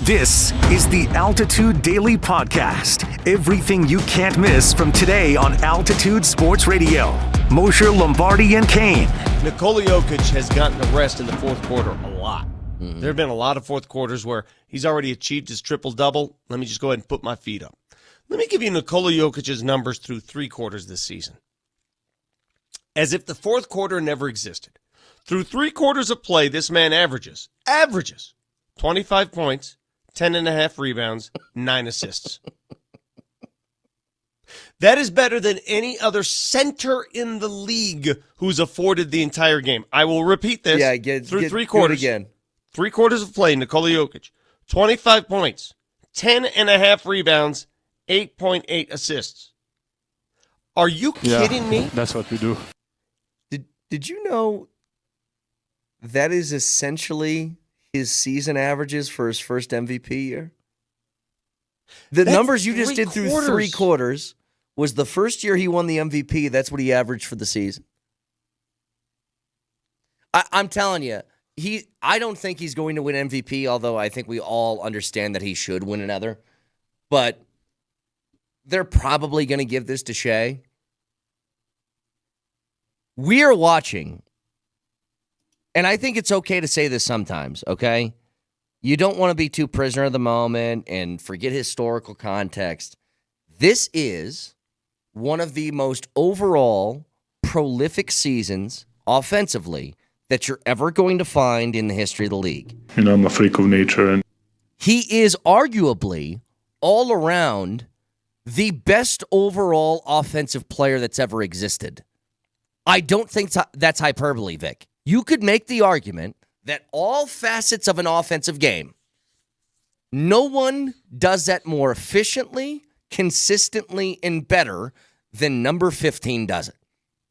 This is the Altitude Daily Podcast. Everything you can't miss from today on Altitude Sports Radio. Mosher, Lombardi, and Kane. Nikola Jokic has gotten a rest in the fourth quarter a lot. There have been a lot of fourth quarters where he's already achieved his triple-double. Let me just go ahead and put my feet up. Let me give you Nikola Jokic's numbers through three quarters this season. As if the fourth quarter never existed. Through three quarters of play, this man averages 25 points, 10.5 rebounds, 9 assists. That is better than any other center in the league who's afforded the entire game. I will repeat this. Through three quarters. Again. 3 quarters of play, Nikola Jokic. 25 points, 10.5 rebounds, 8.8 assists. Are you kidding me? That's what we do. Did you know that is essentially his season averages for his first MVP year? That's numbers you just did through 3 quarters was the first year he won the MVP. That's what he averaged for the season. I'm telling you, I don't think he's going to win MVP, although I think we all understand that he should win another. But they're probably going to give this to Shea. We are watching, and I think it's okay to say this sometimes, okay? You don't want to be too prisoner of the moment and forget historical context. This is one of the most overall prolific seasons offensively that you're ever going to find in the history of the league. You know, I'm a freak of nature. And he is arguably all around the best overall offensive player that's ever existed. I don't think that's hyperbole, Vic. You could make the argument that all facets of an offensive game, no one does that more efficiently, consistently, and better than number 15 does it.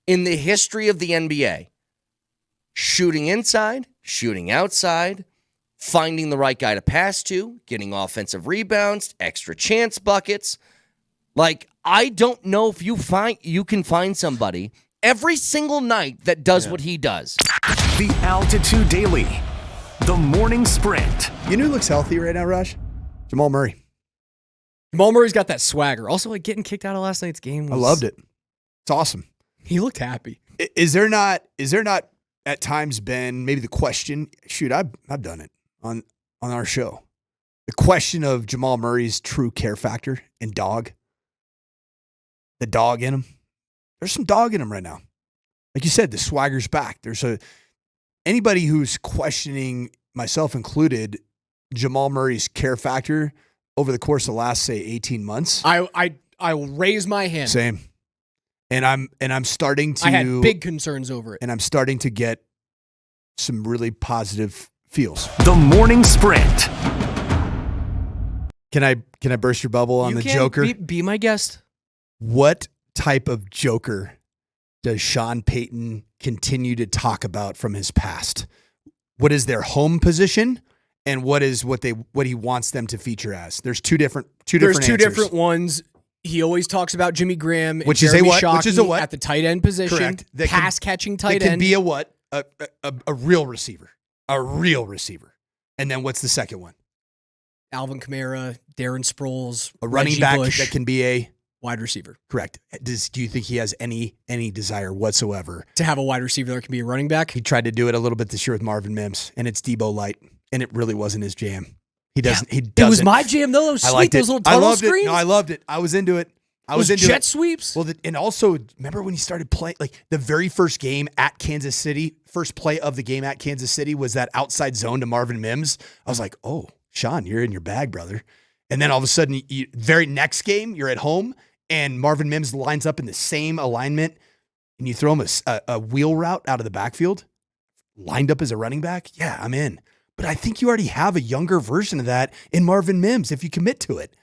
In the history of the NBA, shooting inside, shooting outside, finding the right guy to pass to, getting offensive rebounds, extra chance buckets. Like, I don't know if you can find somebody every single night that does what he does. The Altitude Daily. The Morning Sprint. You know who looks healthy right now, Raj? Jamal Murray. Jamal Murray's got that swagger. Also, like getting kicked out of last night's game. I loved it. It's awesome. He looked happy. Is there not at times been maybe the question? Shoot, I've done it on our show. The question of Jamal Murray's true care factor and dog. The dog in him. There's some dog in him right now. Like you said, the swagger's back. Anybody who's questioning, myself included, Jamal Murray's care factor over the course of the last, say, 18 months. I will raise my hand. Same. And I'm starting to. I had big concerns over it. And I'm starting to get some really positive feels. The Morning Sprint. Can I burst your bubble on the Joker? Be my guest. What type of Joker does Sean Payton continue to talk about from his past? What is their home position, and what he wants them to feature as? There's two different answers. Ones. He always talks about Jimmy Graham, which is a what? Shockey Which is a what? At the tight end position. Correct. Pass catching tight end. That can be a what? A real receiver. A real receiver. And then what's the second one? Alvin Kamara, Darren Sproles, a running Reggie back Bush, that can be a wide receiver. Correct. Do you think he has any desire whatsoever to have a wide receiver that can be a running back? He tried to do it a little bit this year with Marvin Mims, and it's Debo Light, and it really wasn't his jam. He doesn't. It was my jam though. Those little tunnel screens. No, I loved it. I was into it. Jet sweeps. Well, and also remember when he started playing, like the very first game at Kansas City, first play of the game at Kansas City was that outside zone to Marvin Mims. I was like, oh, Sean, you're in your bag, brother. And then all of a sudden, very next game, you're at home, and Marvin Mims lines up in the same alignment, and you throw him a wheel route out of the backfield, lined up as a running back. Yeah, I'm in. But I think you already have a younger version of that in Marvin Mims if you commit to it.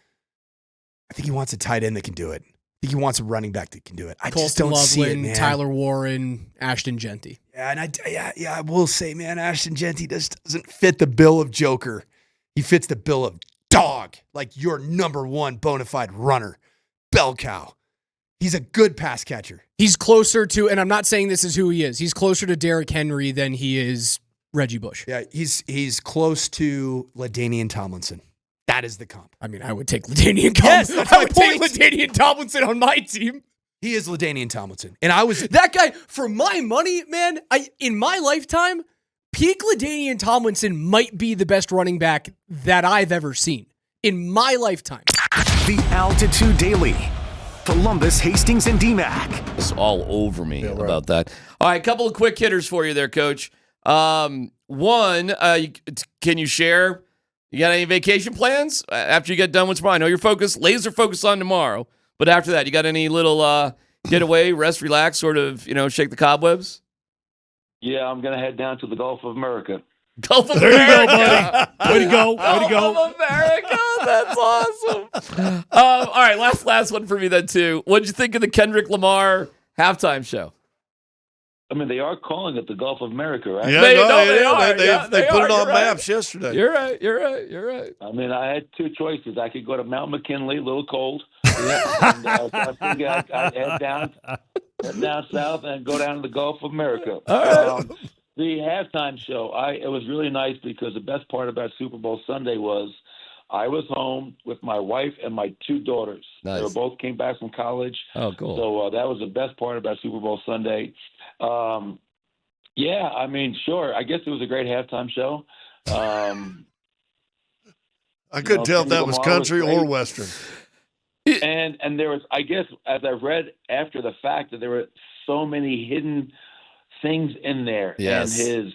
I think he wants a tight end that can do it. I think he wants a running back that can do it. I just don't see it, man. Tyler Warren, Ashton Jeanty. Yeah, and I will say, man, Ashton Jeanty just doesn't fit the bill of Joker. He fits the bill of dog, like your number one bona fide runner, bell cow. He's a good pass catcher. He's closer to, and I'm not saying this is who he is, he's closer to Derrick Henry than he is Reggie Bush. Yeah, he's close to LaDainian Tomlinson. That is the comp. I mean, I would take LaDainian Tomlinson. Yes, that's I my would take point. LaDainian Tomlinson on my team. He is LaDainian Tomlinson. And I was That guy, for my money, man, in my lifetime, peak LaDainian Tomlinson might be the best running back that I've ever seen in my lifetime. The Altitude Daily. Columbus, Hastings, and DMAC. It's all over me about that. All right, a couple of quick hitters for you there, Coach. One, can you share? You got any vacation plans after you get done with tomorrow? I know you're focused, laser focused on tomorrow, but after that, you got any little getaway, rest, relax, sort of, shake the cobwebs? Yeah, I'm going to head down to the Gulf of America. Gulf of There you go, America. buddy. Way to go. Way to go. Gulf of America. That's awesome. All right, last one for me then, too. What did you think of the Kendrick Lamar halftime show? I mean, they are calling it the Gulf of America, right? Yeah, They they put are. it on You're right. maps yesterday. You're right. I mean, I had two choices. I could go to Mount McKinley, a little cold. And, so I figured I'd head down south and go down to the Gulf of America. The halftime show, it was really nice because the best part about Super Bowl Sunday was I was home with my wife and my two daughters. Nice. They both came back from college. Oh, cool. So that was the best part about Super Bowl Sunday. Yeah, I mean, sure. I guess it was a great halftime show. I couldn't tell if that was country or Western. And there was, I guess, as I read after the fact, that there were so many hidden things in there. Yes. And his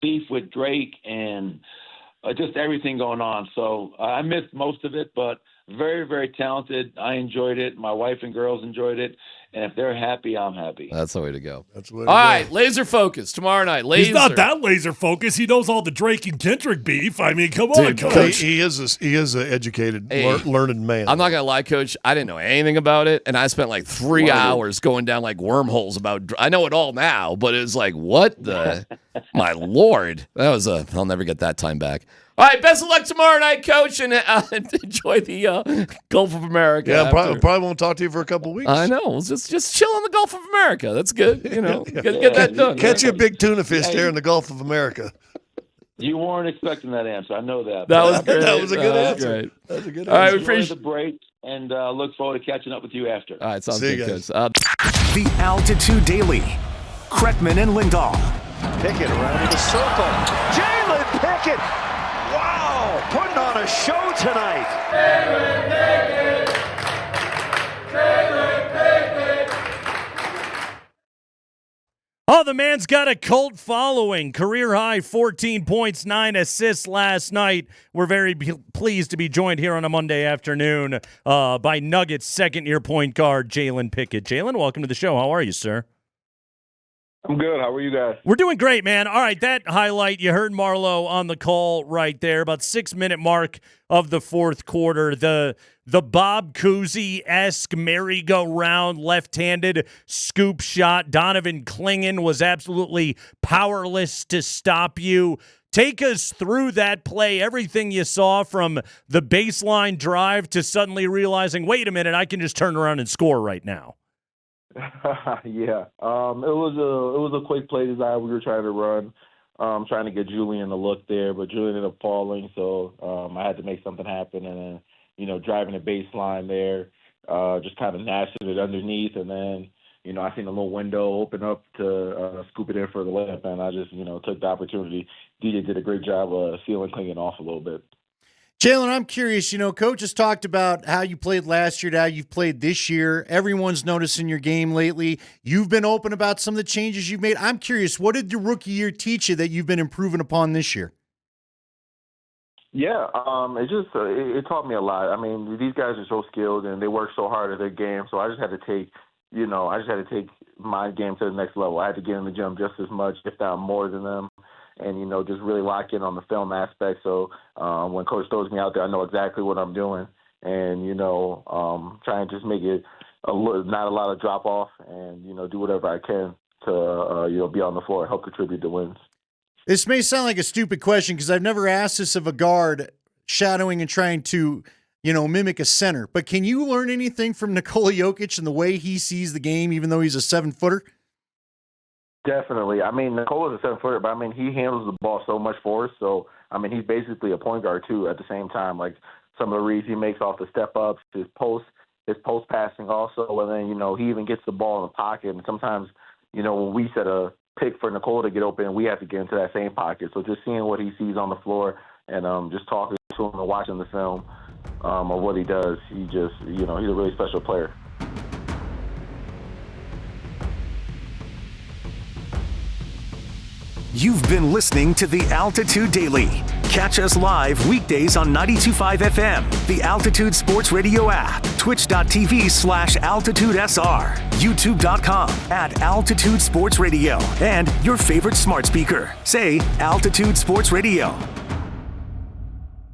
beef with Drake and just everything going on. So I missed most of it, but very, very talented. I enjoyed it. My wife and girls enjoyed it. And if they're happy, I'm happy. That's the way to go. That's what. All right, laser focus tomorrow night. Laser. He's not that laser focused. He knows all the Drake and Kendrick beef. I mean, come on, Coach. He is an educated, learned man. I'm not gonna lie, Coach. I didn't know anything about it, and I spent like 3 hours going down like wormholes about. I know it all now, but it was like, what the, my lord, that was I'll never get that time back. All right, best of luck tomorrow night, Coach, and enjoy the Gulf of America. Yeah, probably won't talk to you for a couple of weeks. I know. We'll just chill in the Gulf of America. That's good. Get that done. Catch you a big tuna fish there in the Gulf of America. You weren't expecting that answer. I know that. That was great. That was a good answer. Great. That was a good All right, answer. we Enjoy appreciate the break and look forward to catching up with you after. All right, sounds See you good, guys. Coach. The Altitude Daily. Kreckman and Lindahl. Pickett around in the circle. Jalen Pickett! Wow! Putting on a show tonight. Oh, the man's got a cult following. Career high 14 points, 9 assists last night. We're very pleased to be joined here on a Monday afternoon by Nuggets second-year point guard Jalen Pickett. Jalen, welcome to the show. How are you, sir? I'm good. How are you guys? We're doing great, man. All right, that highlight, you heard Marlo on the call right there, about 6-minute mark of the fourth quarter. The Bob Cousy-esque merry-go-round left-handed scoop shot. Donovan Clingan was absolutely powerless to stop you. Take us through that play, everything you saw from the baseline drive to suddenly realizing, wait a minute, I can just turn around and score right now. Yeah. It was a quick play design we were trying to run, trying to get Julian to look there, but Julian ended up falling, so I had to make something happen. And then, driving the baseline there, just kind of nashing it underneath, and then, I seen a little window open up to scoop it in for the layup, and I just, took the opportunity. DJ did a great job sealing Clingan off a little bit. Jalen, I'm curious, Coach has talked about how you played last year to how you've played this year. Everyone's noticing your game lately. You've been open about some of the changes you've made. I'm curious, what did your rookie year teach you that you've been improving upon this year? Yeah, it taught me a lot. I mean, these guys are so skilled and they work so hard at their game, so I just had to take my game to the next level. I had to get in the gym just as much, if not more than them. And, just really lock in on the film aspect. So when Coach throws me out there, I know exactly what I'm doing. And, try and just make it not a lot of drop off and, do whatever I can to, be on the floor and help contribute to wins. This may sound like a stupid question because I've never asked this of a guard shadowing and trying to, mimic a center. But can you learn anything from Nikola Jokic and the way he sees the game, even though he's a 7-footer? Definitely. I mean, Nikola's a 7-footer, but he handles the ball so much for us. So I mean, he's basically a point guard too at the same time. Like some of the reads he makes off the step ups, his post passing also, and then, you know, he even gets the ball in the pocket. And sometimes, you know, when we set a pick for Nikola to get open, we have to get into that same pocket. So just seeing what he sees on the floor and just talking to him and watching the film of what he does, he just, you know, he's a really special player. You've been listening to the Altitude Daily. Catch us live weekdays on 92.5 FM, the Altitude Sports Radio app, twitch.tv/AltitudeSR, youtube.com/Altitude Sports Radio, and your favorite smart speaker. Say Altitude Sports Radio.